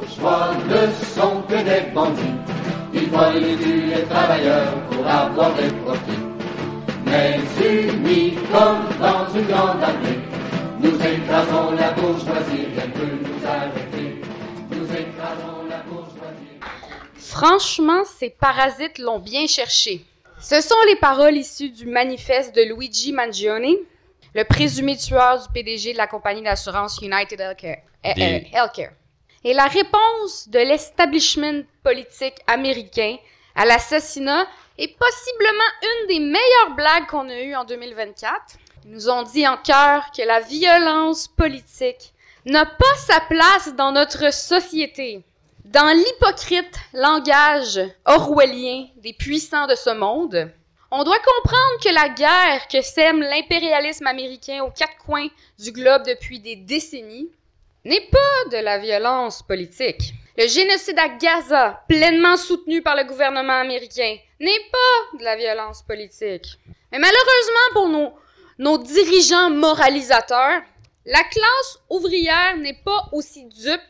bourgeois ne sont que des bandits. Ils volent et tuent les travailleurs pour avoir des profits. Mais unis comme dans une grande armée, nous écrasons la bourgeoisie, rien ne peut nous arrêter. Nous écrasons la bourgeoisie. Franchement, ces parasites l'ont bien cherché. Ce sont les paroles issues du manifeste de Luigi Mangione, le présumé tueur du PDG de la compagnie d'assurance United Healthcare. Et la réponse de l'establishment politique américain à l'assassinat est possiblement une des meilleures blagues qu'on a eues en 2024. Ils nous ont dit en chœur que la violence politique n'a pas sa place dans notre société. Dans l'hypocrite langage orwellien des puissants de ce monde, on doit comprendre que la guerre que sème l'impérialisme américain aux quatre coins du globe depuis des décennies n'est pas de la violence politique. Le génocide à Gaza, pleinement soutenu par le gouvernement américain, n'est pas de la violence politique. Mais malheureusement pour nos dirigeants moralisateurs, la classe ouvrière n'est pas aussi dupe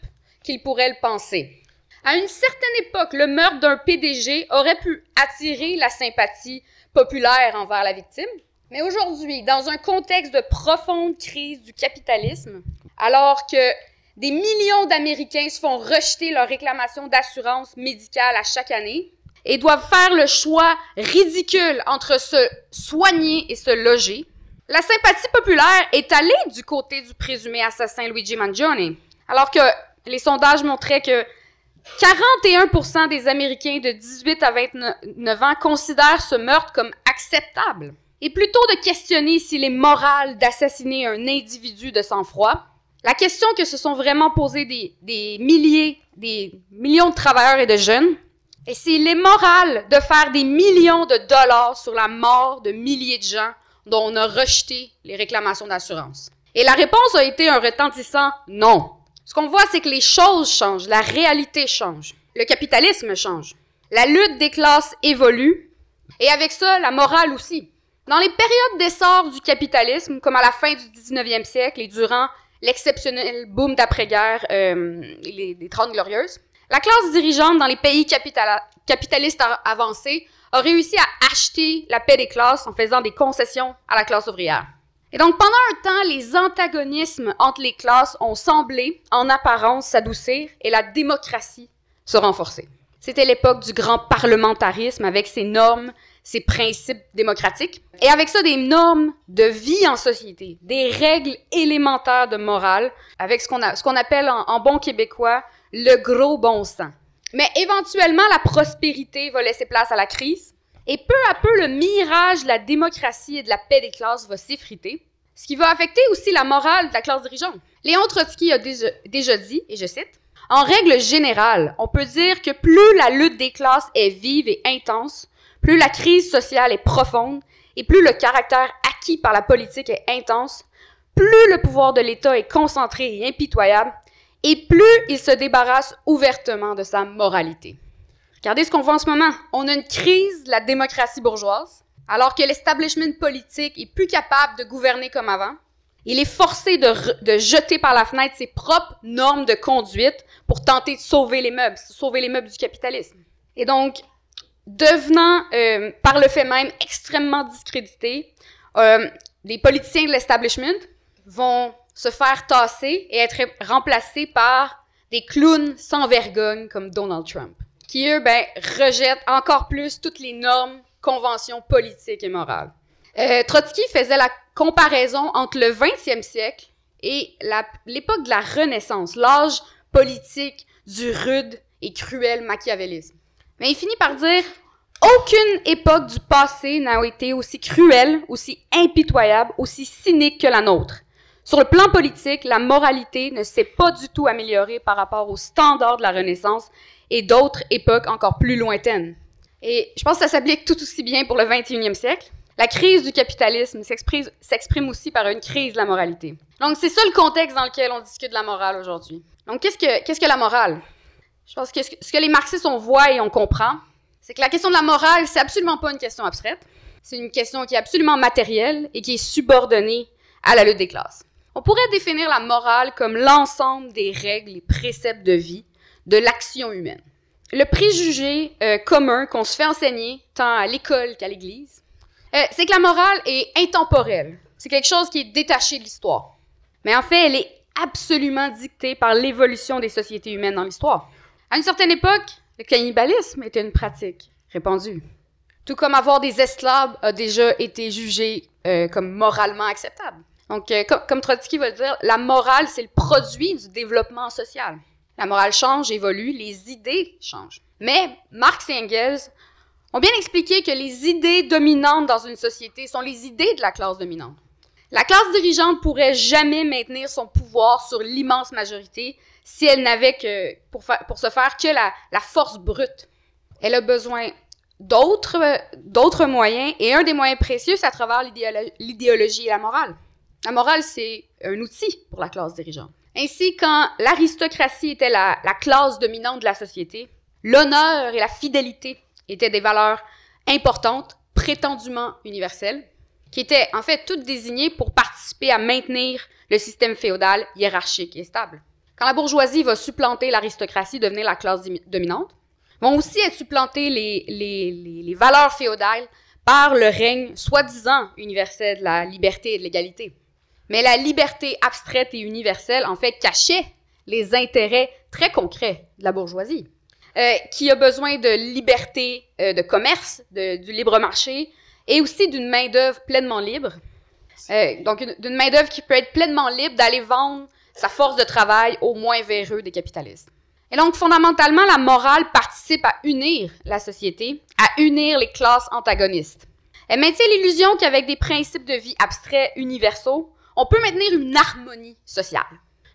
qu'ils pourraient le penser. À une certaine époque, le meurtre d'un PDG aurait pu attirer la sympathie populaire envers la victime. Mais aujourd'hui, dans un contexte de profonde crise du capitalisme, alors que des millions d'Américains se font rejeter leurs réclamations d'assurance médicale à chaque année et doivent faire le choix ridicule entre se soigner et se loger, la sympathie populaire est allée du côté du présumé assassin Luigi Mangione, alors que les sondages montraient que 41% des Américains de 18 à 29 ans considèrent ce meurtre comme acceptable. Et plutôt de questionner s'il est moral d'assassiner un individu de sang-froid, la question que se sont vraiment posées des millions de travailleurs et de jeunes est s'il est moral de faire des millions de dollars sur la mort de milliers de gens dont on a rejeté les réclamations d'assurance. Et la réponse a été un retentissant non. Ce qu'on voit, c'est que les choses changent, la réalité change, le capitalisme change, la lutte des classes évolue, et avec ça, la morale aussi. Dans les périodes d'essor du capitalisme, comme à la fin du 19e siècle et durant l'exceptionnel boom d'après-guerre, les 30 Glorieuses, la classe dirigeante dans les pays capitalistes avancés a réussi à acheter la paix des classes en faisant des concessions à la classe ouvrière. Et donc, pendant un temps, les antagonismes entre les classes ont semblé, en apparence, s'adoucir et la démocratie se renforcer. C'était l'époque du grand parlementarisme avec ses normes, ses principes démocratiques, et avec ça, des normes de vie en société, des règles élémentaires de morale, avec ce qu'on appelle en bon québécois le gros bon sens. Mais éventuellement, la prospérité va laisser place à la crise, et peu à peu, le mirage de la démocratie et de la paix des classes va s'effriter, ce qui va affecter aussi la morale de la classe dirigeante. Léon Trotsky a déjà dit, et je cite, « En règle générale, on peut dire que plus la lutte des classes est vive et intense, plus la crise sociale est profonde et plus le caractère acquis par la politique est intense, plus le pouvoir de l'État est concentré et impitoyable, et plus il se débarrasse ouvertement de sa moralité. » Regardez ce qu'on voit en ce moment. On a une crise de la démocratie bourgeoise, alors que l'establishment politique est plus capable de gouverner comme avant. Il est forcé de jeter par la fenêtre ses propres normes de conduite pour tenter de sauver les meubles du capitalisme. Et donc, devenant, par le fait même, extrêmement discrédités, les politiciens de l'establishment vont se faire tasser et être remplacés par des clowns sans vergogne comme Donald Trump, qui, eux, rejettent encore plus toutes les normes, conventions politiques et morales. Trotsky faisait la comparaison entre le 20e siècle et l'époque de la Renaissance, l'âge politique du rude et cruel machiavélisme. Mais il finit par dire « Aucune époque du passé n'a été aussi cruelle, aussi impitoyable, aussi cynique que la nôtre. Sur le plan politique, la moralité ne s'est pas du tout améliorée par rapport aux standards de la Renaissance et d'autres époques encore plus lointaines. » Et je pense que ça s'applique tout aussi bien pour le 21e siècle. La crise du capitalisme s'exprime aussi par une crise de la moralité. Donc, c'est ça le contexte dans lequel on discute de la morale aujourd'hui. Donc, qu'est-ce que la morale? Je pense que ce que les marxistes, on voit et on comprend, c'est que la question de la morale, c'est absolument pas une question abstraite. C'est une question qui est absolument matérielle et qui est subordonnée à la lutte des classes. On pourrait définir la morale comme l'ensemble des règles et préceptes de vie de l'action humaine. Le préjugé commun qu'on se fait enseigner, tant à l'école qu'à l'Église, c'est que la morale est intemporelle. C'est quelque chose qui est détaché de l'histoire. Mais en fait, elle est absolument dictée par l'évolution des sociétés humaines dans l'histoire. À une certaine époque, le cannibalisme était une pratique répandue. Tout comme avoir des esclaves a déjà été jugé comme moralement acceptable. Donc, comme Trotsky va le dire, la morale, c'est le produit du développement social. La morale change, évolue, les idées changent. Mais Marx et Engels ont bien expliqué que les idées dominantes dans une société sont les idées de la classe dominante. La classe dirigeante pourrait jamais maintenir son pouvoir sur l'immense majorité si elle n'avait que, pour ce faire, que la force brute. Elle a besoin d'autres moyens, et un des moyens précieux, c'est à travers l'idéologie et la morale. La morale, c'est un outil pour la classe dirigeante. Ainsi, quand l'aristocratie était la classe dominante de la société, l'honneur et la fidélité étaient des valeurs importantes, prétendument universelles, qui étaient en fait toutes désignées pour participer à maintenir le système féodal hiérarchique et stable. Quand la bourgeoisie va supplanter l'aristocratie, devenir la classe dominante, vont aussi être supplantées les valeurs féodales par le règne soi-disant universel de la liberté et de l'égalité. Mais la liberté abstraite et universelle, en fait, cachait les intérêts très concrets de la bourgeoisie, qui a besoin de liberté de commerce, du libre marché, et aussi d'une main-d'œuvre pleinement libre. Donc, d'une main-d'œuvre qui peut être pleinement libre d'aller vendre sa force de travail aux moins véreux des capitalistes. Et donc, fondamentalement, la morale participe à unir la société, à unir les classes antagonistes. Elle maintient l'illusion qu'avec des principes de vie abstraits universaux, on peut maintenir une harmonie sociale.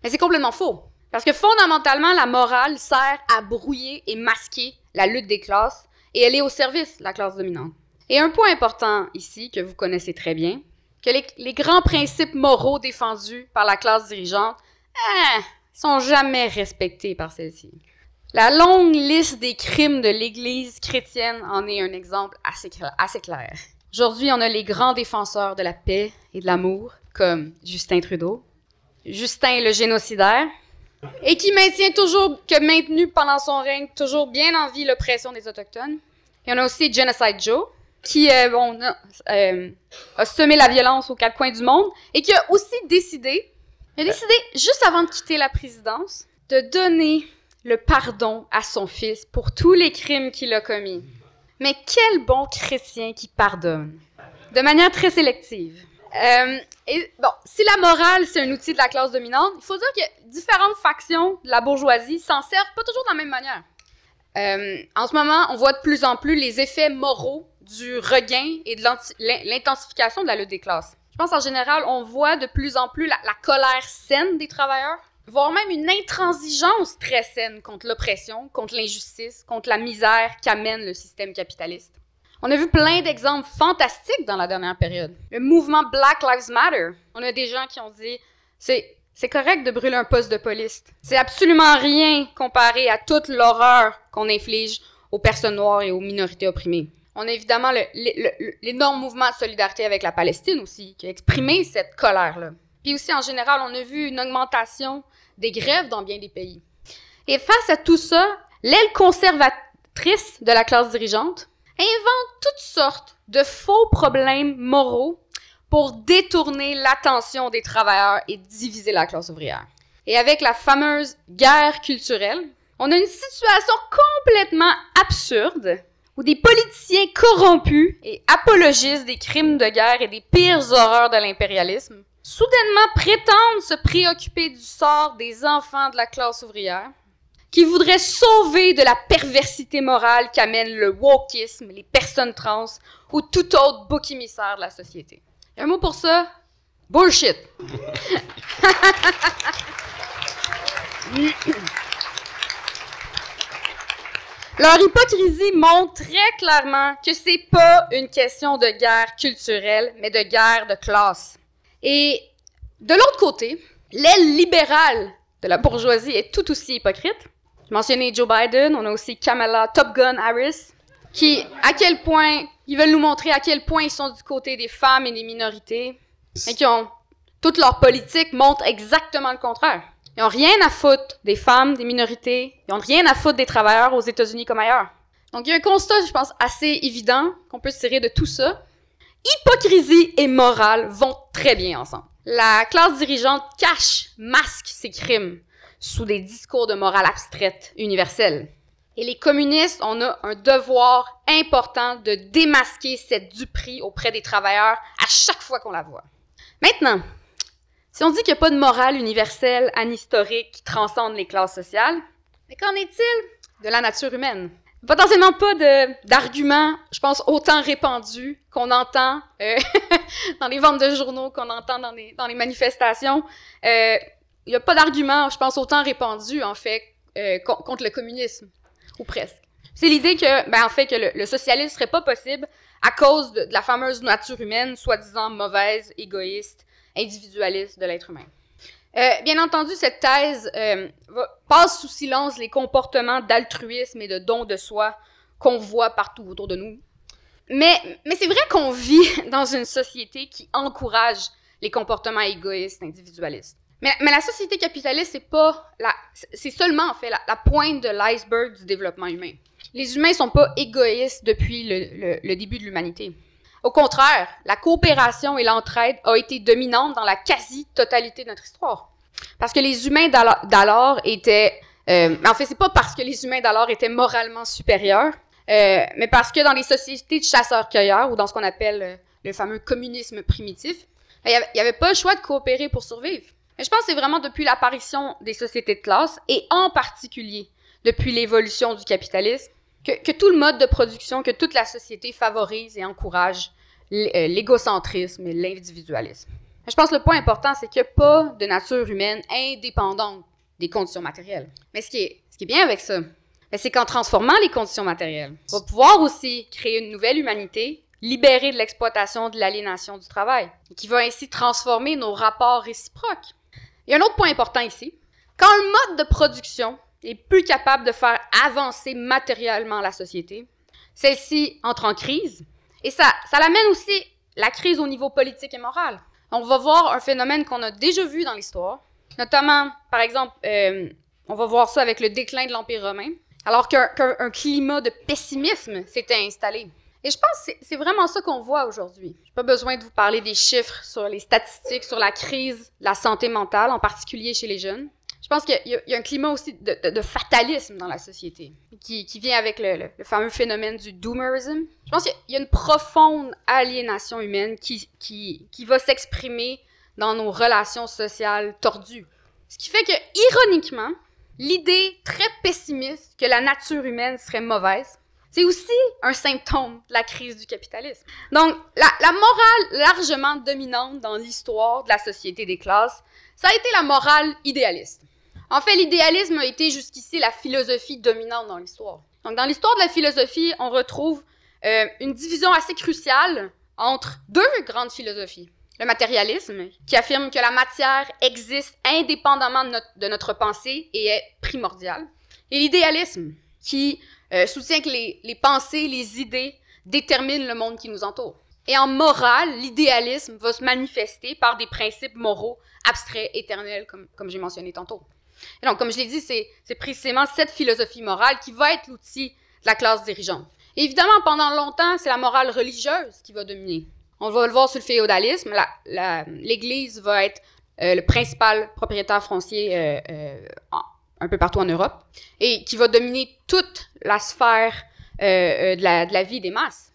Mais c'est complètement faux. Parce que fondamentalement, la morale sert à brouiller et masquer la lutte des classes, et elle est au service de la classe dominante. Et un point important ici, que vous connaissez très bien, que les grands principes moraux défendus par la classe dirigeante, sont jamais respectés par celle-ci. La longue liste des crimes de l'Église chrétienne en est un exemple assez clair. Aujourd'hui, on a les grands défenseurs de la paix et de l'amour, comme Justin Trudeau, Justin le génocidaire, et qui maintenu pendant son règne, toujours bien en vie l'oppression des Autochtones. Et on a aussi Genocide Joe, qui a semé la violence aux quatre coins du monde, et qui a aussi décidé, juste avant de quitter la présidence, de donner le pardon à son fils pour tous les crimes qu'il a commis. Mais quel bon chrétien qui pardonne, de manière très sélective. Si la morale, c'est un outil de la classe dominante, il faut dire que différentes factions de la bourgeoisie s'en servent pas toujours de la même manière. En ce moment, on voit de plus en plus les effets moraux du regain et de l'intensification de la lutte des classes. Je pense en général, on voit de plus en plus la colère saine des travailleurs, voire même une intransigeance très saine contre l'oppression, contre l'injustice, contre la misère qu'amène le système capitaliste. On a vu plein d'exemples fantastiques dans la dernière période. Le mouvement Black Lives Matter. On a des gens qui ont dit « C'est correct de brûler un poste de police. C'est absolument rien comparé à toute l'horreur qu'on inflige aux personnes noires et aux minorités opprimées. » On a évidemment l'énorme mouvement de solidarité avec la Palestine aussi, qui a exprimé cette colère-là. Puis aussi, en général, on a vu une augmentation des grèves dans bien des pays. Et face à tout ça, l'aile conservatrice de la classe dirigeante invente toutes sortes de faux problèmes moraux pour détourner l'attention des travailleurs et diviser la classe ouvrière. Et avec la fameuse guerre culturelle, on a une situation complètement absurde où des politiciens corrompus et apologistes des crimes de guerre et des pires horreurs de l'impérialisme soudainement prétendent se préoccuper du sort des enfants de la classe ouvrière, qui voudraient sauver de la perversité morale qu'amène le wokisme, les personnes trans ou tout autre bouc émissaire de la société. Un mot pour ça, bullshit. Leur hypocrisie montre très clairement que c'est pas une question de guerre culturelle, mais de guerre de classe. Et de l'autre côté, l'aile libérale de la bourgeoisie est tout aussi hypocrite. J'ai mentionné Joe Biden, on a aussi Kamala Top Gun Harris, ils veulent nous montrer à quel point ils sont du côté des femmes et des minorités, et toute leur politique montre exactement le contraire. Ils n'ont rien à foutre des femmes, des minorités. Ils n'ont rien à foutre des travailleurs aux États-Unis comme ailleurs. Donc, il y a un constat, je pense, assez évident qu'on peut se tirer de tout ça. Hypocrisie et morale vont très bien ensemble. La classe dirigeante cache, masque ses crimes sous des discours de morale abstraite universelle. Et les communistes, on a un devoir important de démasquer cette duperie auprès des travailleurs à chaque fois qu'on la voit. Maintenant, si on dit qu'il n'y a pas de morale universelle, anhistorique, qui transcende les classes sociales, mais qu'en est-il de la nature humaine? Potentiellement pas d'arguments, je pense, autant répandus qu'on entend dans les ventes de journaux, qu'on entend dans les manifestations. Il n'y a pas d'arguments, je pense, autant répandus, en fait, contre le communisme, ou presque. C'est l'idée que, en fait, que le socialisme serait pas possible à cause de la fameuse nature humaine, soi-disant mauvaise, égoïste, individualiste de l'être humain. Bien entendu, cette thèse passe sous silence les comportements d'altruisme et de don de soi qu'on voit partout autour de nous. Mais c'est vrai qu'on vit dans une société qui encourage les comportements égoïstes, individualistes. Mais la société capitaliste, c'est seulement en fait la pointe de l'iceberg du développement humain. Les humains sont pas égoïstes depuis le début de l'humanité. Au contraire, la coopération et l'entraide ont été dominantes dans la quasi-totalité de notre histoire. Parce que les humains d'alors étaient... en fait, c'est pas parce que les humains d'alors étaient moralement supérieurs, mais parce que dans les sociétés de chasseurs-cueilleurs, ou dans ce qu'on appelle le fameux communisme primitif, il n'y avait pas le choix de coopérer pour survivre. Mais je pense que c'est vraiment depuis l'apparition des sociétés de classe, et en particulier depuis l'évolution du capitalisme, que tout le mode de production, que toute la société favorise et encourage l'égocentrisme et l'individualisme. Je pense que le point important, c'est qu'il n'y a pas de nature humaine indépendante des conditions matérielles. Mais ce qui est bien avec ça, c'est qu'en transformant les conditions matérielles, on va pouvoir aussi créer une nouvelle humanité, libérée de l'exploitation, de l'aliénation du travail, qui va ainsi transformer nos rapports réciproques. Il y a un autre point important ici. Quand un mode de production est plus capable de faire avancer matériellement la société, celle-ci entre en crise, et ça l'amène aussi la crise au niveau politique et moral. On va voir un phénomène qu'on a déjà vu dans l'histoire, notamment, par exemple, on va voir ça avec le déclin de l'Empire romain, alors qu'un climat de pessimisme s'était installé. Et je pense que c'est vraiment ça qu'on voit aujourd'hui. J'ai pas besoin de vous parler des chiffres sur les statistiques, sur la crise de la santé mentale, en particulier chez les jeunes. Je pense qu'il y a un climat aussi de fatalisme dans la société, qui vient avec le fameux phénomène du doomerism. Je pense qu'il y a une profonde aliénation humaine qui va s'exprimer dans nos relations sociales tordues. Ce qui fait que, ironiquement, l'idée très pessimiste que la nature humaine serait mauvaise, c'est aussi un symptôme de la crise du capitalisme. Donc, la morale largement dominante dans l'histoire de la société des classes, ça a été la morale idéaliste. En fait, l'idéalisme a été jusqu'ici la philosophie dominante dans l'histoire. Donc, dans l'histoire de la philosophie, on retrouve une division assez cruciale entre deux grandes philosophies. Le matérialisme, qui affirme que la matière existe indépendamment de notre pensée et est primordiale. Et l'idéalisme, qui soutient que les pensées, les idées déterminent le monde qui nous entoure. Et en morale, l'idéalisme va se manifester par des principes moraux abstraits, éternels, comme j'ai mentionné tantôt. Et donc, comme je l'ai dit, c'est précisément cette philosophie morale qui va être l'outil de la classe dirigeante. Et évidemment, pendant longtemps, c'est la morale religieuse qui va dominer. On va le voir sur le féodalisme. L'Église va être le principal propriétaire foncier un peu partout en Europe, et qui va dominer toute la sphère de la vie des masses.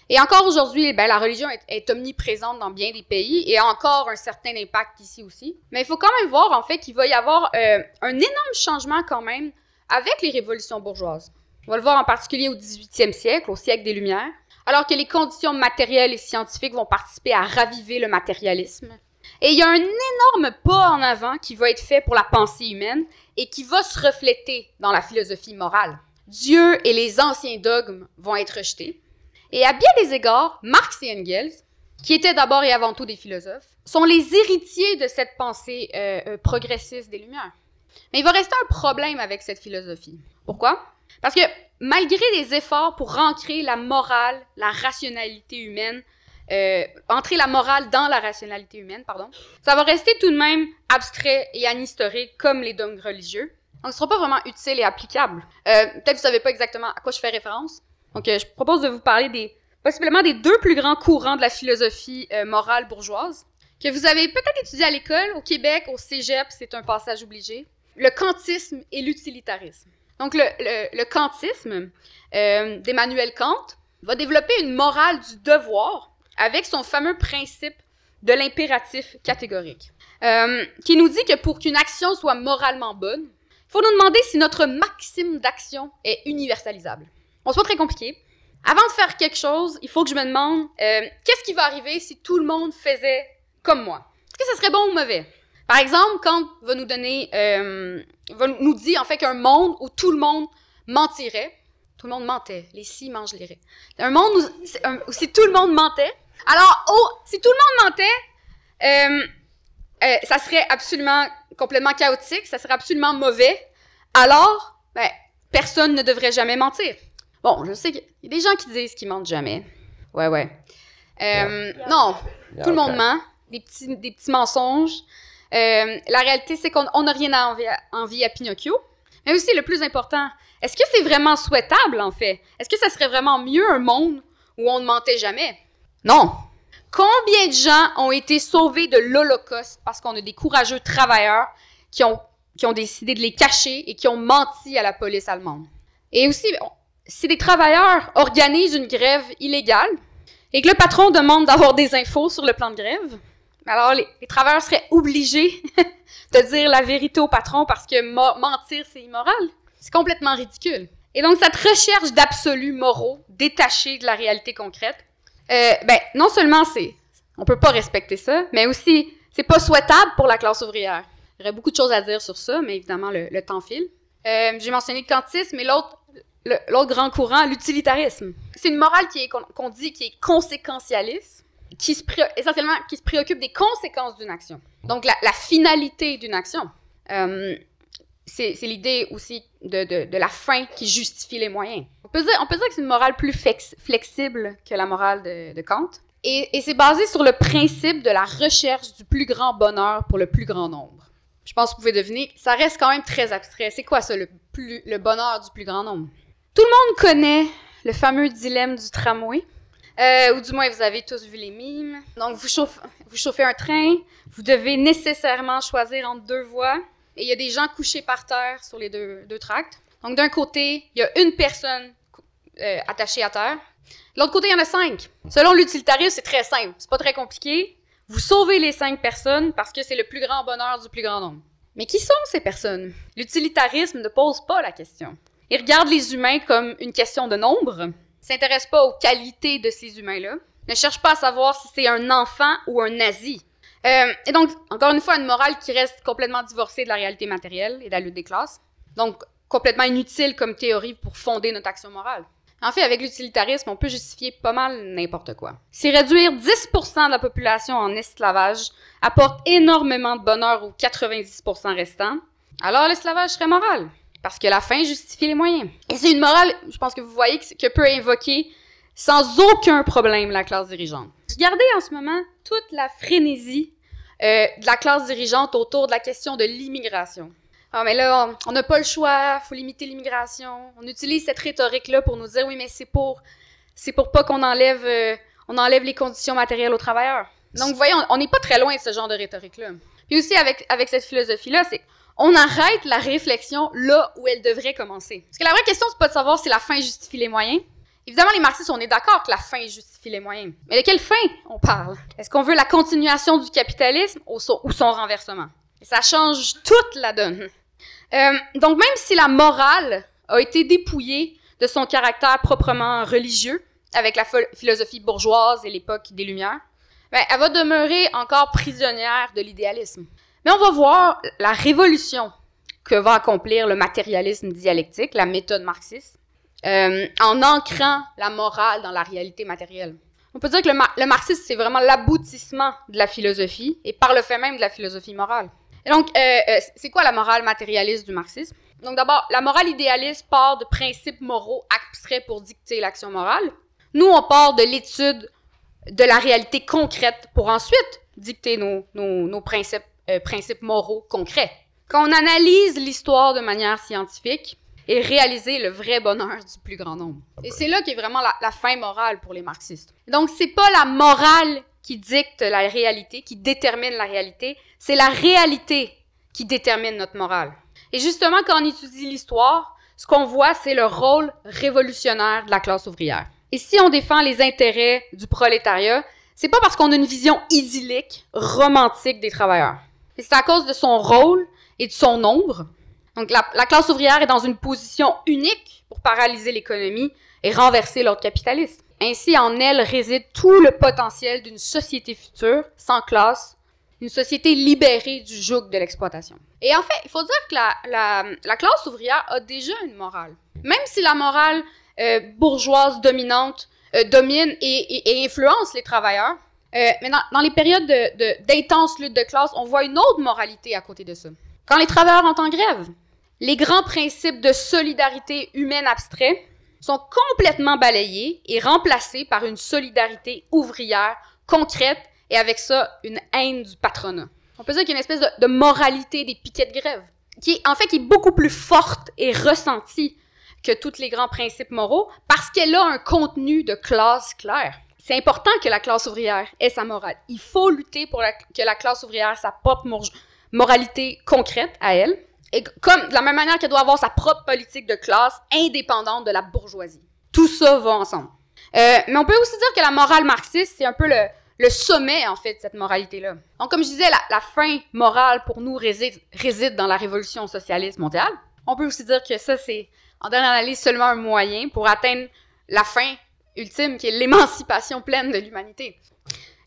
Et encore aujourd'hui, la religion est omniprésente dans bien des pays et a encore un certain impact ici aussi. Mais il faut quand même voir, en fait, qu'il va y avoir un énorme changement quand même avec les révolutions bourgeoises. On va le voir en particulier au 18e siècle, au siècle des Lumières, alors que les conditions matérielles et scientifiques vont participer à raviver le matérialisme. Et il y a un énorme pas en avant qui va être fait pour la pensée humaine et qui va se refléter dans la philosophie morale. Dieu et les anciens dogmes vont être rejetés. Et à bien des égards, Marx et Engels, qui étaient d'abord et avant tout des philosophes, sont les héritiers de cette pensée progressiste des Lumières. Mais il va rester un problème avec cette philosophie. Pourquoi? Parce que malgré les efforts pour ancrer la morale, la rationalité humaine entrer la morale dans la rationalité humaine, pardon, ça va rester tout de même abstrait et anhistorique comme les dogmes religieux. Donc, ce ne sera pas vraiment utile et applicable. Peut-être que vous ne savez pas exactement à quoi je fais référence. Donc, je propose de vous parler possiblement des deux plus grands courants de la philosophie morale bourgeoise, que vous avez peut-être étudié à l'école, au Québec, au cégep, c'est un passage obligé. Le kantisme et l'utilitarisme. Donc, le kantisme d'Emmanuel Kant va développer une morale du devoir avec son fameux principe de l'impératif catégorique, qui nous dit que pour qu'une action soit moralement bonne, il faut nous demander si notre maxime d'action est universalisable. Bon, c'est pas très compliqué. Avant de faire quelque chose, il faut que je me demande qu'est-ce qui va arriver si tout le monde faisait comme moi? Est-ce que ça serait bon ou mauvais? Par exemple, Kant va nous donner, va nous dire en fait qu'un monde où tout le monde mentirait, tout le monde mentait, les si mangent les raies. Un monde où si tout le monde mentait, alors si tout le monde mentait, ça serait absolument complètement chaotique, ça serait absolument mauvais. Alors, personne ne devrait jamais mentir. Bon, je sais qu'il y a des gens qui disent qu'ils mentent jamais. Ouais. Non, tout le monde ment, des petits mensonges. La réalité, c'est qu'on n'a rien à envier à Pinocchio. Mais aussi, le plus important, est-ce que c'est vraiment souhaitable, en fait? Est-ce que ça serait vraiment mieux un monde où on ne mentait jamais? Non. Combien de gens ont été sauvés de l'Holocauste parce qu'on a des courageux travailleurs qui ont décidé de les cacher et qui ont menti à la police allemande? Et aussi, si des travailleurs organisent une grève illégale et que le patron demande d'avoir des infos sur le plan de grève, alors les travailleurs seraient obligés de dire la vérité au patron parce que mentir, c'est immoral. C'est complètement ridicule. Et donc, cette recherche d'absolus moraux détachés de la réalité concrète, non seulement on peut pas respecter ça, mais aussi, c'est pas souhaitable pour la classe ouvrière. Il y aurait beaucoup de choses à dire sur ça, mais évidemment, le temps file. J'ai mentionné le kantisme, mais l'autre grand courant, l'utilitarisme. C'est une morale qu'on dit qui est conséquentialiste, essentiellement qui se préoccupe des conséquences d'une action. Donc, la finalité d'une action. C'est l'idée aussi de la fin qui justifie les moyens. On peut dire que c'est une morale plus flexible que la morale de Kant. Et c'est basé sur le principe de la recherche du plus grand bonheur pour le plus grand nombre. Je pense que vous pouvez deviner, ça reste quand même très abstrait. C'est quoi ça, le bonheur du plus grand nombre? Tout le monde connaît le fameux dilemme du tramway. Ou du moins, vous avez tous vu les mimes. Donc, vous chauffez un train, vous devez nécessairement choisir entre deux voies, et il y a des gens couchés par terre sur les deux tracts. Donc, d'un côté, il y a une personne attachée à terre. De l'autre côté, il y en a 5. Selon l'utilitarisme, c'est très simple. C'est pas très compliqué. Vous sauvez les 5 personnes parce que c'est le plus grand bonheur du plus grand nombre. Mais qui sont ces personnes? L'utilitarisme ne pose pas la question. Il regarde les humains comme une question de nombre, s'intéresse pas aux qualités de ces humains-là, ne cherche pas à savoir si c'est un enfant ou un nazi. Et donc, encore une fois, une morale qui reste complètement divorcée de la réalité matérielle et de la lutte des classes. Donc, complètement inutile comme théorie pour fonder notre action morale. En fait, avec l'utilitarisme, on peut justifier pas mal n'importe quoi. Si réduire 10% de la population en esclavage apporte énormément de bonheur aux 90% restants, alors l'esclavage serait moral. Parce que la fin justifie les moyens. Et c'est une morale, je pense que vous voyez, que peut invoquer sans aucun problème la classe dirigeante. Regardez en ce moment toute la frénésie de la classe dirigeante autour de la question de l'immigration. Ah, mais là, on n'a pas le choix, il faut limiter l'immigration. On utilise cette rhétorique-là pour nous dire, oui, mais c'est pour pas qu'on enlève les conditions matérielles aux travailleurs. Donc, vous voyez, on n'est pas très loin de ce genre de rhétorique-là. Puis aussi, avec cette philosophie-là, c'est on arrête la réflexion là où elle devrait commencer. Parce que la vraie question, c'est pas de savoir si la fin justifie les moyens. Évidemment, les marxistes, on est d'accord que la fin justifie les moyens. Mais de quelle fin on parle? Est-ce qu'on veut la continuation du capitalisme ou son renversement? Et ça change toute la donne. Donc, même si la morale a été dépouillée de son caractère proprement religieux, avec la philosophie bourgeoise et l'époque des Lumières, elle va demeurer encore prisonnière de l'idéalisme. Mais on va voir la révolution que va accomplir le matérialisme dialectique, la méthode marxiste, en ancrant la morale dans la réalité matérielle. On peut dire que le marxisme, c'est vraiment l'aboutissement de la philosophie, et par le fait même de la philosophie morale. Et donc, c'est quoi la morale matérialiste du marxisme? Donc d'abord, la morale idéaliste part de principes moraux abstraits pour dicter l'action morale. Nous, on part de l'étude de la réalité concrète pour ensuite dicter nos principes moraux concrets. Quand on analyse l'histoire de manière scientifique et réaliser le vrai bonheur du plus grand nombre. Et c'est là qu'est vraiment la fin morale pour les marxistes. Donc, c'est pas la morale qui dicte la réalité, qui détermine la réalité, c'est la réalité qui détermine notre morale. Et justement, quand on étudie l'histoire, ce qu'on voit, c'est le rôle révolutionnaire de la classe ouvrière. Et si on défend les intérêts du prolétariat, c'est pas parce qu'on a une vision idyllique, romantique des travailleurs. C'est à cause de son rôle et de son nombre. Donc, la classe ouvrière est dans une position unique pour paralyser l'économie et renverser l'ordre capitaliste. Ainsi, en elle réside tout le potentiel d'une société future, sans classe, une société libérée du joug de l'exploitation. Et en fait, il faut dire que la classe ouvrière a déjà une morale. Même si la morale bourgeoise dominante domine et influence les travailleurs, mais dans les périodes d'intenses luttes de classe, on voit une autre moralité à côté de ça. Quand les travailleurs sont en grève, les grands principes de solidarité humaine abstraits sont complètement balayés et remplacés par une solidarité ouvrière concrète et avec ça, une haine du patronat. On peut dire qu'il y a une espèce de moralité des piquets de grève qui est beaucoup plus forte et ressentie que tous les grands principes moraux parce qu'elle a un contenu de classe clair. C'est important que la classe ouvrière ait sa morale. Il faut lutter pour que la classe ouvrière ait sa propre moralité concrète à elle. Et comme de la même manière qu'elle doit avoir sa propre politique de classe indépendante de la bourgeoisie. Tout ça va ensemble. Mais on peut aussi dire que la morale marxiste, c'est un peu le sommet, en fait, de cette moralité-là. Donc, comme je disais, la fin morale, pour nous, réside dans la révolution socialiste mondiale. On peut aussi dire que ça, c'est, en dernière analyse, seulement un moyen pour atteindre la fin ultime, qui est l'émancipation pleine de l'humanité.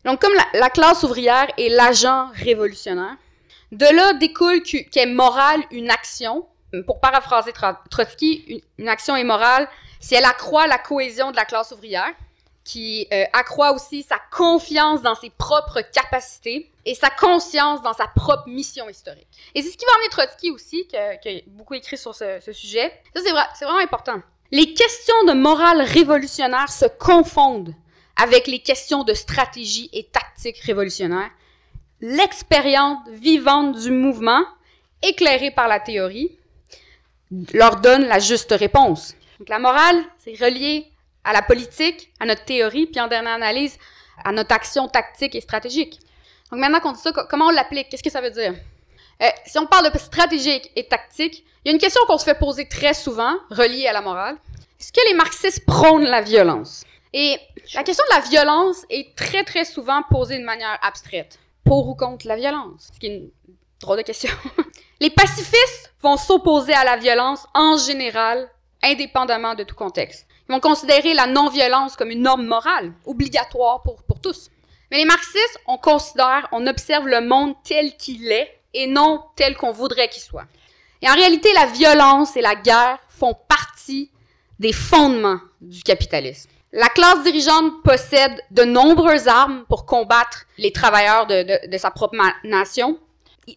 Donc, comme la classe ouvrière est l'agent révolutionnaire, de là découle qu'est morale une action. Pour paraphraser Trotsky, une action est morale si elle accroît la cohésion de la classe ouvrière, qui accroît aussi sa confiance dans ses propres capacités et sa conscience dans sa propre mission historique. Et c'est ce qui va amener Trotsky aussi, qui a beaucoup écrit sur ce sujet. Ça, c'est vraiment important. Les questions de morale révolutionnaire se confondent avec les questions de stratégie et tactique révolutionnaire. L'expérience vivante du mouvement, éclairée par la théorie, leur donne la juste réponse. Donc la morale, c'est relié à la politique, à notre théorie, puis en dernière analyse, à notre action tactique et stratégique. Donc maintenant qu'on dit ça, comment on l'applique? Qu'est-ce que ça veut dire? Si on parle de stratégique et tactique, il y a une question qu'on se fait poser très souvent, reliée à la morale. Est-ce que les marxistes prônent la violence? Et la question de la violence est très, très souvent posée de manière abstraite. Pour ou contre la violence? Ce qui est une drôle de question. Les pacifistes vont s'opposer à la violence en général, indépendamment de tout contexte. Ils vont considérer la non-violence comme une norme morale, obligatoire pour tous. Mais les marxistes, on observe le monde tel qu'il est et non tel qu'on voudrait qu'il soit. Et en réalité, la violence et la guerre font partie des fondements du capitalisme. La classe dirigeante possède de nombreuses armes pour combattre les travailleurs de sa propre nation.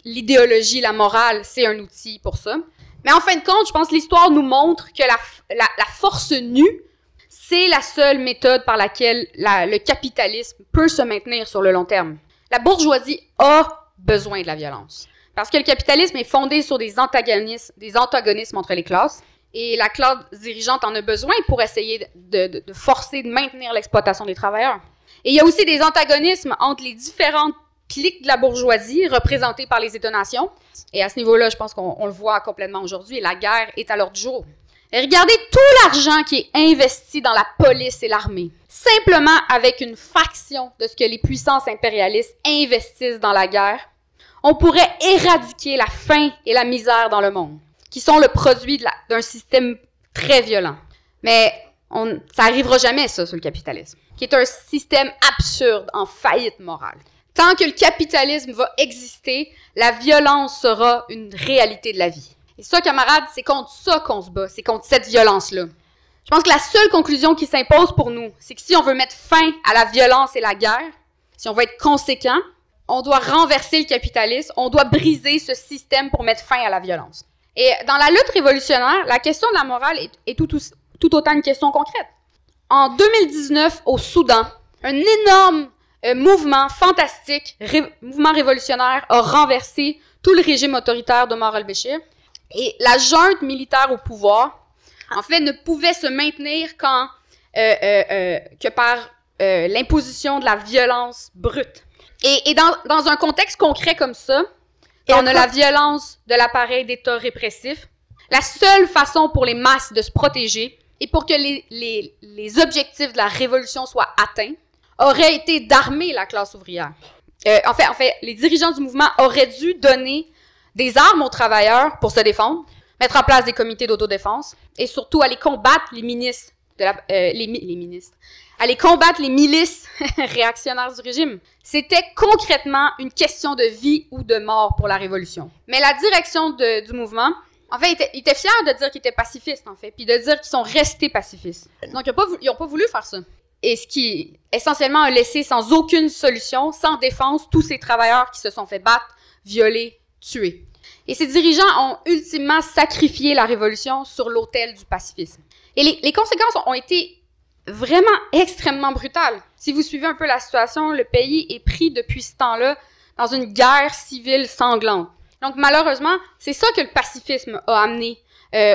L'idéologie, la morale, c'est un outil pour ça. Mais en fin de compte, je pense que l'histoire nous montre que la force nue, c'est la seule méthode par laquelle le capitalisme peut se maintenir sur le long terme. La bourgeoisie a besoin de la violence. Parce que le capitalisme est fondé sur des antagonismes entre les classes. Et la classe dirigeante en a besoin pour essayer de forcer, de maintenir l'exploitation des travailleurs. Et il y a aussi des antagonismes entre les différentes cliques de la bourgeoisie représentées par les États-nations. Et à ce niveau-là, je pense qu'on le voit complètement aujourd'hui. La guerre est à l'ordre du jour. Et regardez tout l'argent qui est investi dans la police et l'armée. Simplement avec une fraction de ce que les puissances impérialistes investissent dans la guerre, on pourrait éradiquer la faim et la misère dans le monde, qui sont le produit d'un système très violent. Mais ça n'arrivera jamais, ça, sur le capitalisme, qui est un système absurde, en faillite morale. Tant que le capitalisme va exister, la violence sera une réalité de la vie. Et ça, camarades, c'est contre ça qu'on se bat, c'est contre cette violence-là. Je pense que la seule conclusion qui s'impose pour nous, c'est que si on veut mettre fin à la violence et la guerre, si on veut être conséquent, on doit renverser le capitalisme, on doit briser ce système pour mettre fin à la violence. Et dans la lutte révolutionnaire, la question de la morale est tout autant une question concrète. En 2019, au Soudan, Un énorme mouvement fantastique, mouvement révolutionnaire, a renversé tout le régime autoritaire d'Omar al-Béchir. Et la junte militaire au pouvoir, en fait, ne pouvait se maintenir que par l'imposition de la violence brute. Et dans un contexte concret comme ça, quand on a la violence de l'appareil d'État répressif, la seule façon pour les masses de se protéger et pour que les objectifs de la révolution soient atteints aurait été d'armer la classe ouvrière. En fait, les dirigeants du mouvement auraient dû donner des armes aux travailleurs pour se défendre, mettre en place des comités d'autodéfense et surtout aller combattre les ministres aller combattre les milices réactionnaires du régime. C'était concrètement une question de vie ou de mort pour la révolution. Mais la direction du mouvement, en fait, ils étaient fiers de dire qu'ils étaient pacifistes, en fait, puis de dire qu'ils sont restés pacifistes. Donc, ils n'ont pas voulu faire ça. Et ce qui, essentiellement, a laissé sans aucune solution, sans défense, tous ces travailleurs qui se sont fait battre, violer, tuer. Et ces dirigeants ont ultimement sacrifié la révolution sur l'autel du pacifisme. Et les conséquences ont été vraiment extrêmement brutales. Si vous suivez un peu la situation, le pays est pris depuis ce temps-là dans une guerre civile sanglante. Donc, malheureusement, c'est ça que le pacifisme a amené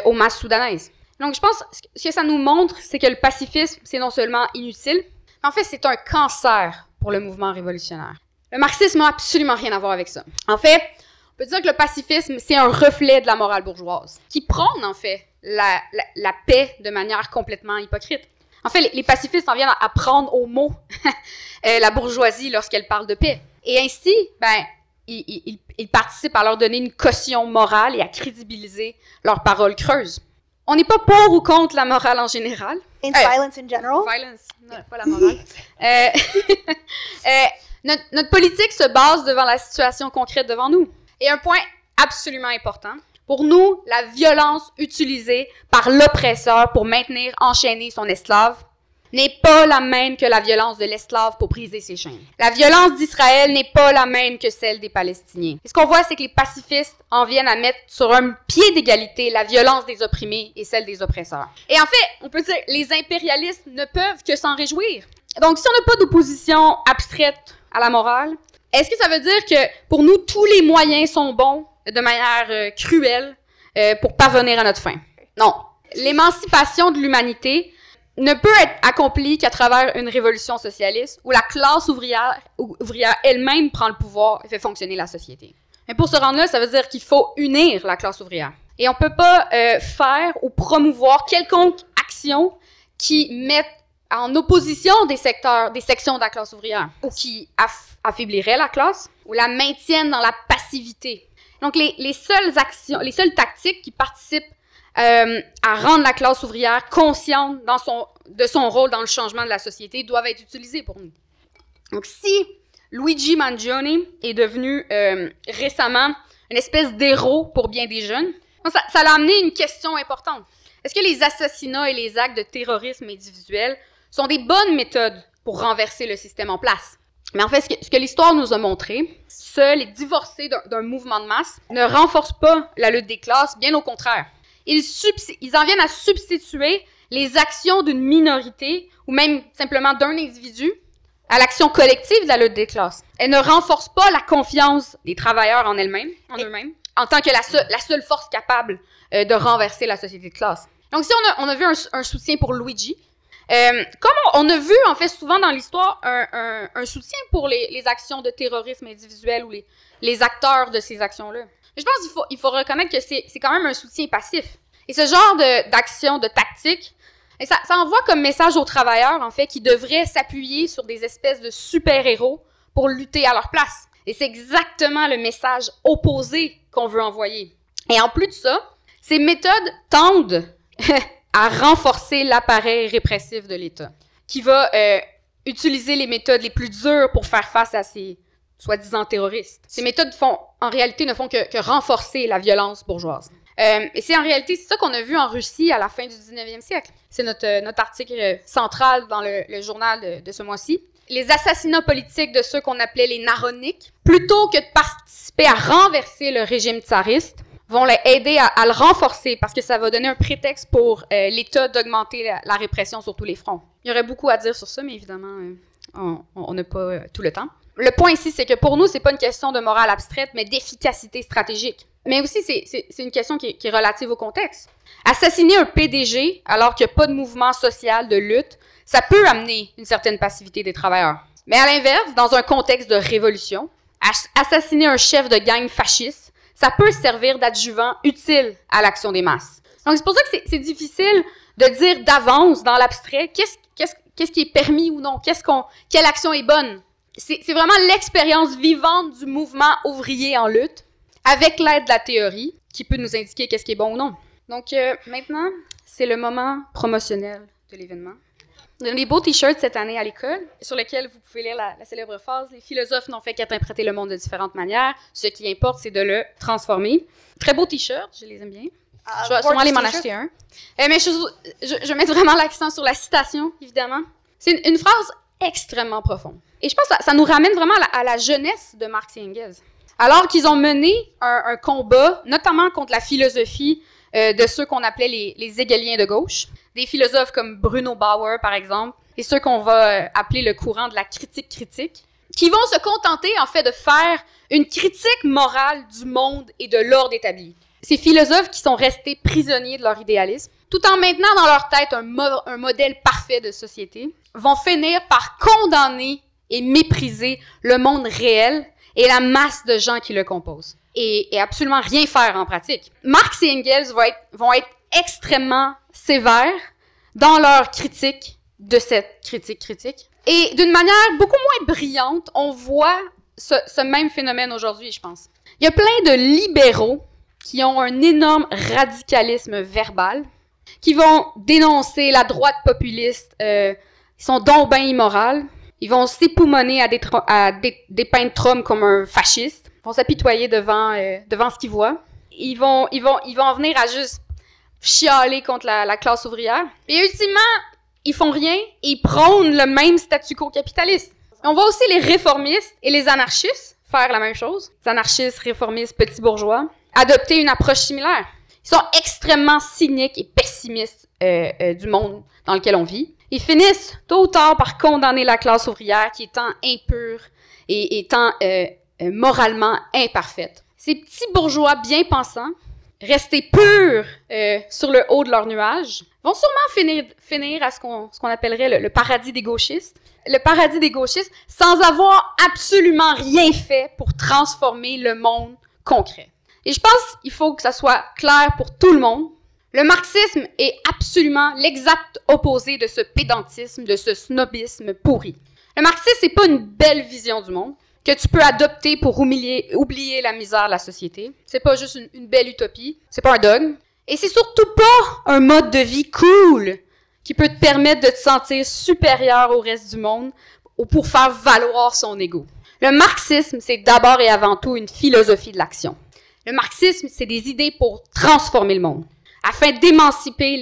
aux masses soudanaises. Donc, je pense que ce que ça nous montre, c'est que le pacifisme, c'est non seulement inutile, mais en fait, c'est un cancer pour le mouvement révolutionnaire. Le marxisme n'a absolument rien à voir avec ça. En fait, on peut dire que le pacifisme, c'est un reflet de la morale bourgeoise, qui prône, en fait, la paix de manière complètement hypocrite. En fait, les pacifistes en viennent à prendre au mot la bourgeoisie lorsqu'elle parle de paix. Et ainsi, ils participent à leur donner une caution morale et à crédibiliser leurs paroles creuses. On n'est pas pour ou contre la morale en général. Violence in general. Violence, non, pas la morale. Notre politique se base devant la situation concrète devant nous. Et un point absolument important, pour nous, la violence utilisée par l'oppresseur pour maintenir enchaîné son esclave n'est pas la même que la violence de l'esclave pour briser ses chaînes. La violence d'Israël n'est pas la même que celle des Palestiniens. Et ce qu'on voit, c'est que les pacifistes en viennent à mettre sur un pied d'égalité la violence des opprimés et celle des oppresseurs. Et en fait, on peut dire que les impérialistes ne peuvent que s'en réjouir. Donc, si on n'a pas d'opposition abstraite à la morale, est-ce que ça veut dire que pour nous, tous les moyens sont bons de manière cruelle pour parvenir à notre fin? Non. L'émancipation de l'humanité ne peut être accomplie qu'à travers une révolution socialiste où la classe ouvrière elle-même prend le pouvoir et fait fonctionner la société. Mais pour se rendre là, ça veut dire qu'il faut unir la classe ouvrière. Et on peut pas faire ou promouvoir quelconque action qui mette en opposition des sections de la classe ouvrière, ou qui affaiblirait la classe, ou la maintiennent dans la passivité. Donc, les seules tactiques qui participent à rendre la classe ouvrière consciente de son rôle dans le changement de la société doivent être utilisées pour nous. Donc, si Luigi Mangione est devenu récemment une espèce d'héros pour bien des jeunes, ça l'a amené une question importante. Est-ce que les assassinats et les actes de terrorisme individuel sont des bonnes méthodes pour renverser le système en place? Mais en fait, ce que l'histoire nous a montré, seuls et divorcés d'un mouvement de masse ne renforcent pas la lutte des classes, bien au contraire. Ils en viennent à substituer les actions d'une minorité ou même simplement d'un individu à l'action collective de la lutte des classes. Elles ne renforcent pas la confiance des travailleurs en eux-mêmes, en tant que la seule force capable de renverser la société de classe. Donc, si on a vu un soutien pour Luigi, comme on a vu, en fait, souvent dans l'histoire, un soutien pour les actions de terrorisme individuel ou les acteurs de ces actions-là. Mais je pense qu'il faut reconnaître que c'est quand même un soutien passif. Et ce genre d'action, de tactique, ça envoie comme message aux travailleurs, en fait, qui devraient s'appuyer sur des espèces de super-héros pour lutter à leur place. Et c'est exactement le message opposé qu'on veut envoyer. Et en plus de ça, ces méthodes tendent à renforcer l'appareil répressif de l'État, qui va utiliser les méthodes les plus dures pour faire face à ces soi-disant terroristes. Ces méthodes en réalité ne font que renforcer la violence bourgeoise. Et c'est en réalité ça qu'on a vu en Russie à la fin du 19e siècle. C'est notre article central dans le journal de ce mois-ci. Les assassinats politiques de ceux qu'on appelait les naroniques, plutôt que de participer à renverser le régime tsariste, vont aider à le renforcer parce que ça va donner un prétexte pour l'État d'augmenter la répression sur tous les fronts. Il y aurait beaucoup à dire sur ça, mais évidemment, on n'a pas tout le temps. Le point ici, c'est que pour nous, c'est pas une question de morale abstraite, mais d'efficacité stratégique. Mais aussi, c'est une question qui est relative au contexte. Assassiner un PDG alors qu'il n'y a pas de mouvement social, de lutte, ça peut amener une certaine passivité des travailleurs. Mais à l'inverse, dans un contexte de révolution, assassiner un chef de gang fasciste, ça peut servir d'adjuvant utile à l'action des masses. Donc, c'est pour ça que c'est difficile de dire d'avance, dans l'abstrait, qu'est-ce qui est permis ou non, quelle action est bonne. C'est vraiment l'expérience vivante du mouvement ouvrier en lutte, avec l'aide de la théorie, qui peut nous indiquer qu'est-ce qui est bon ou non. Donc, maintenant, c'est le moment promotionnel de l'événement. On a des beaux t-shirts cette année à l'école, sur lesquels vous pouvez lire la célèbre phrase « Les philosophes n'ont fait qu'interpréter le monde de différentes manières. Ce qui importe, c'est de le transformer. » Très beaux t-shirts, je les aime bien. Je vais sûrement aller m'en acheter un. Mais je mets vraiment l'accent sur la citation, évidemment. C'est une phrase extrêmement profonde. Et je pense que ça nous ramène vraiment à la jeunesse de Marx et Engels. Alors qu'ils ont mené un combat, notamment contre la philosophie de ceux qu'on appelait les hégéliens de gauche, des philosophes comme Bruno Bauer, par exemple, et ceux qu'on va appeler le courant de la critique critique, qui vont se contenter, en fait, de faire une critique morale du monde et de l'ordre établi. Ces philosophes qui sont restés prisonniers de leur idéalisme, tout en maintenant dans leur tête un modèle parfait de société, vont finir par condamner et mépriser le monde réel et la masse de gens qui le composent, et absolument rien faire en pratique. Marx et Engels vont être extrêmement sévères dans leur critique de cette critique critique. Et d'une manière beaucoup moins brillante, on voit ce même phénomène aujourd'hui, je pense. Il y a plein de libéraux qui ont un énorme radicalisme verbal, qui vont dénoncer la droite populiste, ils sont donc ben immorales, ils vont s'époumoner à dépeindre Trump comme un fasciste, ils vont s'apitoyer devant ce qu'ils voient, ils vont en venir à juste chialer contre la classe ouvrière, et ultimement, ils font rien et ils prônent le même statu quo capitaliste. On voit aussi les réformistes et les anarchistes faire la même chose, les anarchistes, réformistes, petits bourgeois, adopter une approche similaire. Ils sont extrêmement cyniques et pessimistes du monde dans lequel on vit. Ils finissent tôt ou tard par condamner la classe ouvrière qui est tant impure et étant moralement imparfaite. Ces petits bourgeois bien pensants, restés purs sur le haut de leur nuage, vont sûrement finir à ce qu'on appellerait le paradis des gauchistes. Le paradis des gauchistes sans avoir absolument rien fait pour transformer le monde concret. Et je pense qu'il faut que ça soit clair pour tout le monde. Le marxisme est absolument l'exact opposé de ce pédantisme, de ce snobisme pourri. Le marxisme, c'est pas une belle vision du monde que tu peux adopter pour oublier la misère de la société. C'est pas juste une belle utopie. C'est pas un dogme. Et c'est surtout pas un mode de vie cool qui peut te permettre de te sentir supérieur au reste du monde ou pour faire valoir son ego. Le marxisme, c'est d'abord et avant tout une philosophie de l'action. Le marxisme, c'est des idées pour transformer le monde, afin d'émanciper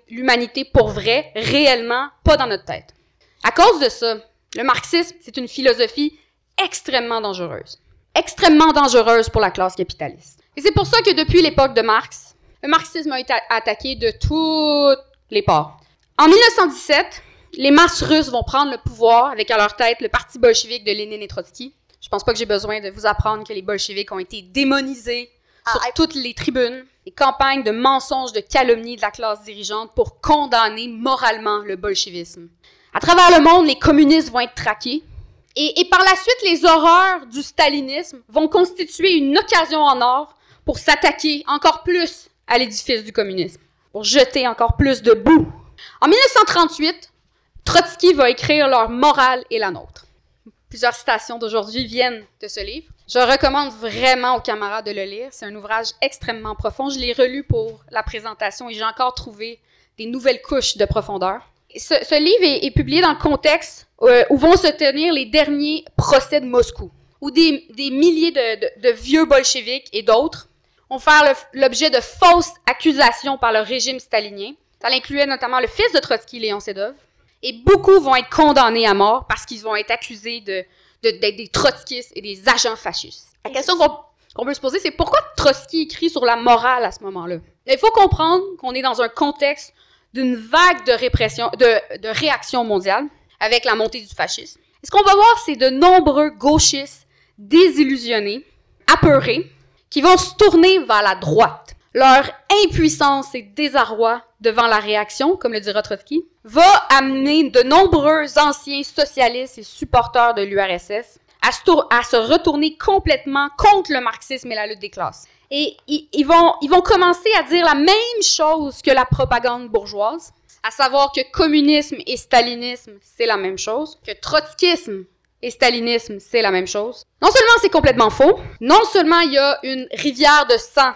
l'humanité pour vrai, réellement, pas dans notre tête. À cause de ça, le marxisme, c'est une philosophie extrêmement dangereuse pour la classe capitaliste. Et c'est pour ça que depuis l'époque de Marx, le marxisme a été attaqué de toutes les parts. En 1917, les masses russes vont prendre le pouvoir avec à leur tête le parti bolchevique de Lénine et Trotsky. Je pense pas que j'ai besoin de vous apprendre que les bolcheviks ont été démonisés sur toutes les tribunes, des campagnes de mensonges, de calomnies de la classe dirigeante pour condamner moralement le bolchevisme. À travers le monde, les communistes vont être traqués. Et par la suite, les horreurs du stalinisme vont constituer une occasion en or pour s'attaquer encore plus à l'édifice du communisme, pour jeter encore plus de boue. En 1938, Trotsky va écrire leur morale et la nôtre. Plusieurs citations d'aujourd'hui viennent de ce livre. Je recommande vraiment aux camarades de le lire. C'est un ouvrage extrêmement profond. Je l'ai relu pour la présentation et j'ai encore trouvé des nouvelles couches de profondeur. Ce livre est publié dans le contexte où vont se tenir les derniers procès de Moscou, où des milliers de vieux bolcheviks et d'autres vont faire l'objet de fausses accusations par le régime stalinien. Ça incluait notamment le fils de Trotsky, Léon Sedov. Et beaucoup vont être condamnés à mort parce qu'ils vont être accusés d'être des trotskistes et des agents fascistes. La question qu'on peut se poser, c'est pourquoi Trotsky écrit sur la morale à ce moment-là? Il faut comprendre qu'on est dans un contexte d'une vague de répression, de réaction mondiale avec la montée du fascisme. Ce qu'on va voir, c'est de nombreux gauchistes désillusionnés, apeurés, qui vont se tourner vers la droite. Leur impuissance et désarroi devant la réaction, comme le dira Trotsky, va amener de nombreux anciens socialistes et supporters de l'URSS à se retourner complètement contre le marxisme et la lutte des classes. Et ils vont commencer à dire la même chose que la propagande bourgeoise, à savoir que communisme et stalinisme, c'est la même chose, que trotskisme et stalinisme, c'est la même chose. Non seulement c'est complètement faux, non seulement il y a une rivière de sang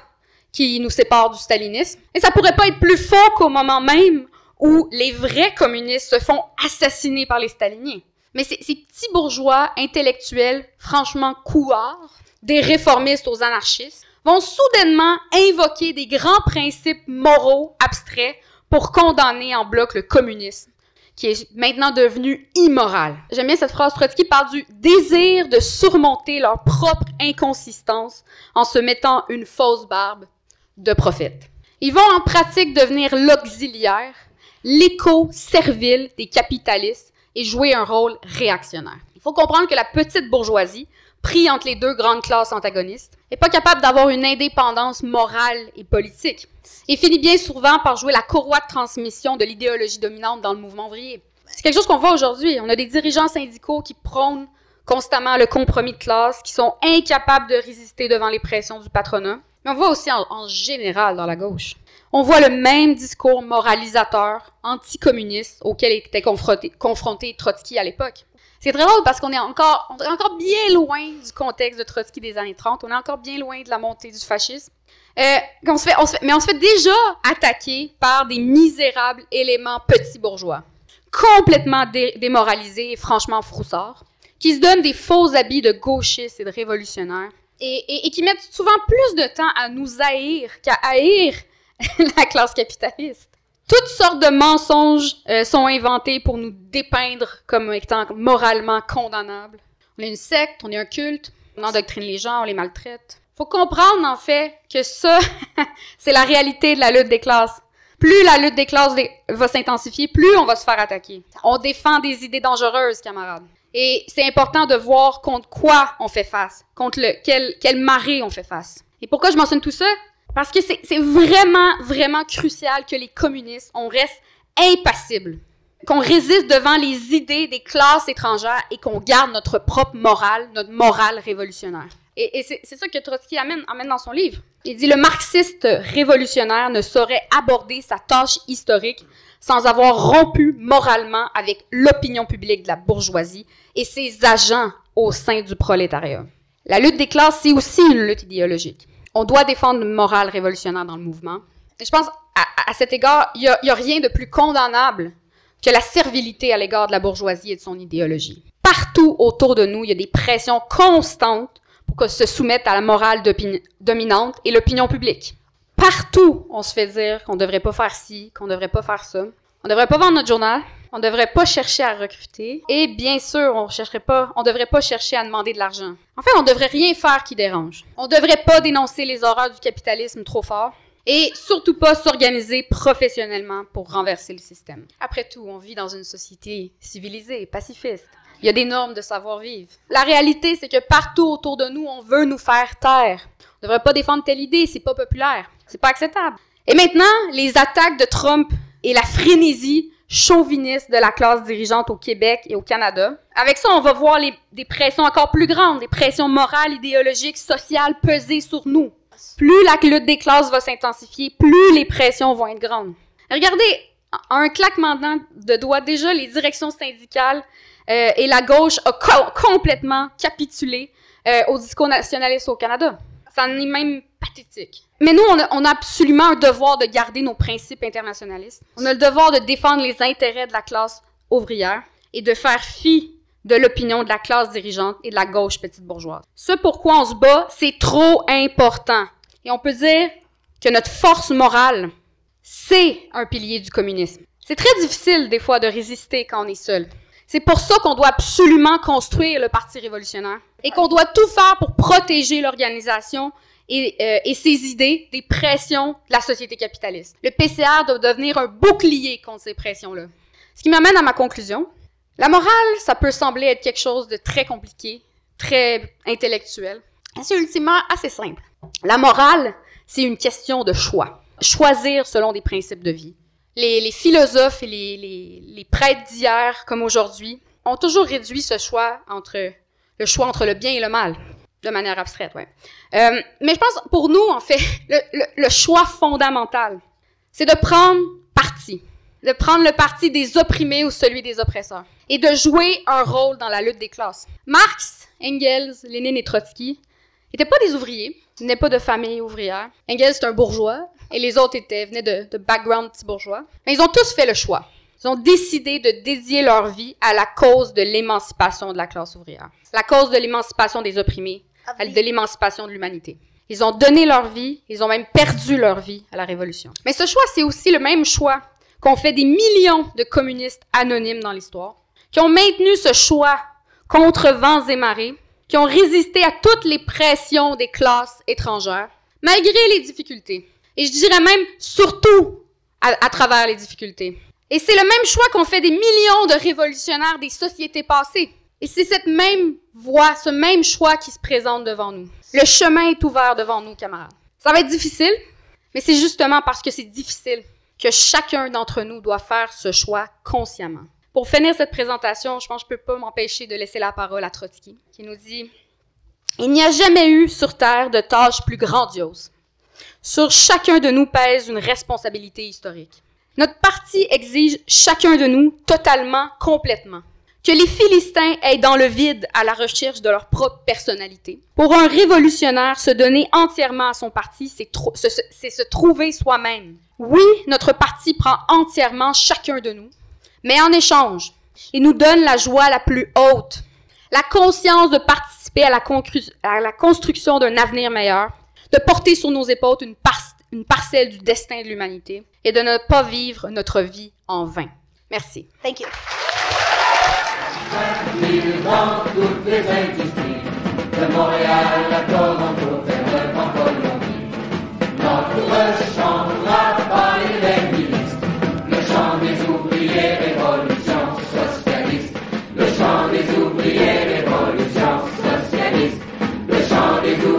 qui nous sépare du stalinisme, et ça pourrait pas être plus faux qu'au moment même où les vrais communistes se font assassiner par les staliniens. Mais ces petits bourgeois intellectuels, franchement couards, des réformistes aux anarchistes, vont soudainement invoquer des grands principes moraux abstraits pour condamner en bloc le communisme, qui est maintenant devenu immoral. J'aime bien cette phrase. Trotsky parle du désir de surmonter leur propre inconsistance en se mettant une fausse barbe de prophète. Ils vont en pratique devenir l'auxiliaire, l'écho servile des capitalistes et jouer un rôle réactionnaire. Il faut comprendre que la petite bourgeoisie, pris entre les deux grandes classes antagonistes, n'est pas capable d'avoir une indépendance morale et politique et finit bien souvent par jouer la courroie de transmission de l'idéologie dominante dans le mouvement ouvrier. C'est quelque chose qu'on voit aujourd'hui. On a des dirigeants syndicaux qui prônent constamment le compromis de classe, qui sont incapables de résister devant les pressions du patronat. Mais on voit aussi en général dans la gauche. On voit le même discours moralisateur, anticommuniste, auquel était confronté Trotsky à l'époque. C'est très drôle parce qu'on est encore bien loin du contexte de Trotsky des années 30. On est encore bien loin de la montée du fascisme. Mais on se fait déjà attaquer par des misérables éléments petits bourgeois, complètement démoralisés et franchement froussards, qui se donnent des faux habits de gauchistes et de révolutionnaires, et qui mettent souvent plus de temps à nous haïr qu'à haïr la classe capitaliste. Toutes sortes de mensonges sont inventés pour nous dépeindre comme étant moralement condamnables. On est une secte, on est un culte, on endoctrine les gens, on les maltraite. Faut comprendre, en fait, que ça, c'est la réalité de la lutte des classes. Plus la lutte des classes va s'intensifier, plus on va se faire attaquer. On défend des idées dangereuses, camarades. Et c'est important de voir contre quoi on fait face, contre quelle marée on fait face. Et pourquoi je mentionne tout ça? Parce que c'est vraiment, vraiment crucial que les communistes, on reste impassibles, qu'on résiste devant les idées des classes étrangères et qu'on garde notre propre morale, notre morale révolutionnaire. Et c'est ça que Trotsky amène dans son livre. Il dit « Le marxiste révolutionnaire ne saurait aborder sa tâche historique sans avoir rompu moralement avec l'opinion publique de la bourgeoisie et ses agents au sein du prolétariat. » La lutte des classes, c'est aussi une lutte idéologique. On doit défendre une morale révolutionnaire dans le mouvement. Et je pense, à cet égard, il y a rien de plus condamnable que la servilité à l'égard de la bourgeoisie et de son idéologie. Partout autour de nous, il y a des pressions constantes pour qu'on se soumette à la morale dominante et l'opinion publique. Partout, on se fait dire qu'on ne devrait pas faire ci, qu'on ne devrait pas faire ça. On ne devrait pas vendre notre journal, on ne devrait pas chercher à recruter, et bien sûr, on ne devrait pas chercher à demander de l'argent. En fait, on ne devrait rien faire qui dérange. On ne devrait pas dénoncer les horreurs du capitalisme trop fort, et surtout pas s'organiser professionnellement pour renverser le système. Après tout, on vit dans une société civilisée, pacifiste. Il y a des normes de savoir-vivre. La réalité, c'est que partout autour de nous, on veut nous faire taire. On ne devrait pas défendre telle idée, c'est pas populaire, c'est pas acceptable. Et maintenant, les attaques de Trump et la frénésie chauviniste de la classe dirigeante au Québec et au Canada. Avec ça, on va voir des pressions encore plus grandes, des pressions morales, idéologiques, sociales peser sur nous. Plus la lutte des classes va s'intensifier, plus les pressions vont être grandes. Regardez, un claquement de doigts, déjà, les directions syndicales et la gauche a complètement capitulé au discours nationaliste au Canada. Ça en est même pathétique. Mais nous, on a absolument un devoir de garder nos principes internationalistes. On a le devoir de défendre les intérêts de la classe ouvrière et de faire fi de l'opinion de la classe dirigeante et de la gauche petite bourgeoise. Ce pourquoi on se bat, c'est trop important. Et on peut dire que notre force morale, c'est un pilier du communisme. C'est très difficile, des fois, de résister quand on est seul. C'est pour ça qu'on doit absolument construire le Parti révolutionnaire et qu'on doit tout faire pour protéger l'organisation et ses idées des pressions de la société capitaliste. Le PCR doit devenir un bouclier contre ces pressions-là. Ce qui m'amène à ma conclusion. La morale, ça peut sembler être quelque chose de très compliqué, très intellectuel. Et c'est ultimement assez simple. La morale, c'est une question de choix. Choisir selon des principes de vie. Les philosophes et les prêtres d'hier, comme aujourd'hui, ont toujours réduit ce choix entre le bien et le mal, de manière abstraite, ouais. Mais je pense, pour nous, en fait, le choix fondamental, c'est de prendre parti. De prendre le parti des opprimés ou celui des oppresseurs. Et de jouer un rôle dans la lutte des classes. Marx, Engels, Lénine et Trotsky n'étaient pas des ouvriers, venaient pas de famille ouvrière. Engels, c'est un bourgeois, et les autres venaient de background petits bourgeois. Mais ils ont tous fait le choix. Ils ont décidé de dédier leur vie à la cause de l'émancipation de la classe ouvrière. La cause de l'émancipation des opprimés, de l'émancipation de l'humanité. Ils ont donné leur vie, ils ont même perdu leur vie à la Révolution. Mais ce choix, c'est aussi le même choix qu'ont fait des millions de communistes anonymes dans l'histoire, qui ont maintenu ce choix contre vents et marées, qui ont résisté à toutes les pressions des classes étrangères, malgré les difficultés. Et je dirais même surtout à travers les difficultés. Et c'est le même choix qu'ont fait des millions de révolutionnaires des sociétés passées. Et c'est cette même voie, ce même choix qui se présente devant nous. Le chemin est ouvert devant nous, camarades. Ça va être difficile, mais c'est justement parce que c'est difficile que chacun d'entre nous doit faire ce choix consciemment. Pour finir cette présentation, je pense que je ne peux pas m'empêcher de laisser la parole à Trotsky, qui nous dit « Il n'y a jamais eu sur Terre de tâche plus grandiose. Sur chacun de nous pèse une responsabilité historique. Notre parti exige chacun de nous totalement, complètement. Que les Philistins aillent dans le vide à la recherche de leur propre personnalité. Pour un révolutionnaire, se donner entièrement à son parti, c'est se trouver soi-même. Oui, notre parti prend entièrement chacun de nous, mais en échange, il nous donne la joie la plus haute, la conscience de participer à la construction d'un avenir meilleur, de porter sur nos épaules une parcelle du destin de l'humanité et de ne pas vivre notre vie en vain. Merci. Thank you. Dans toutes les industries, de Montréal à Toronto, vers le Colombie, notre chant par les ministres, le chant des ouvriers, révolution socialiste, le chant des ouvriers, révolution socialiste, le chant des ouvriers.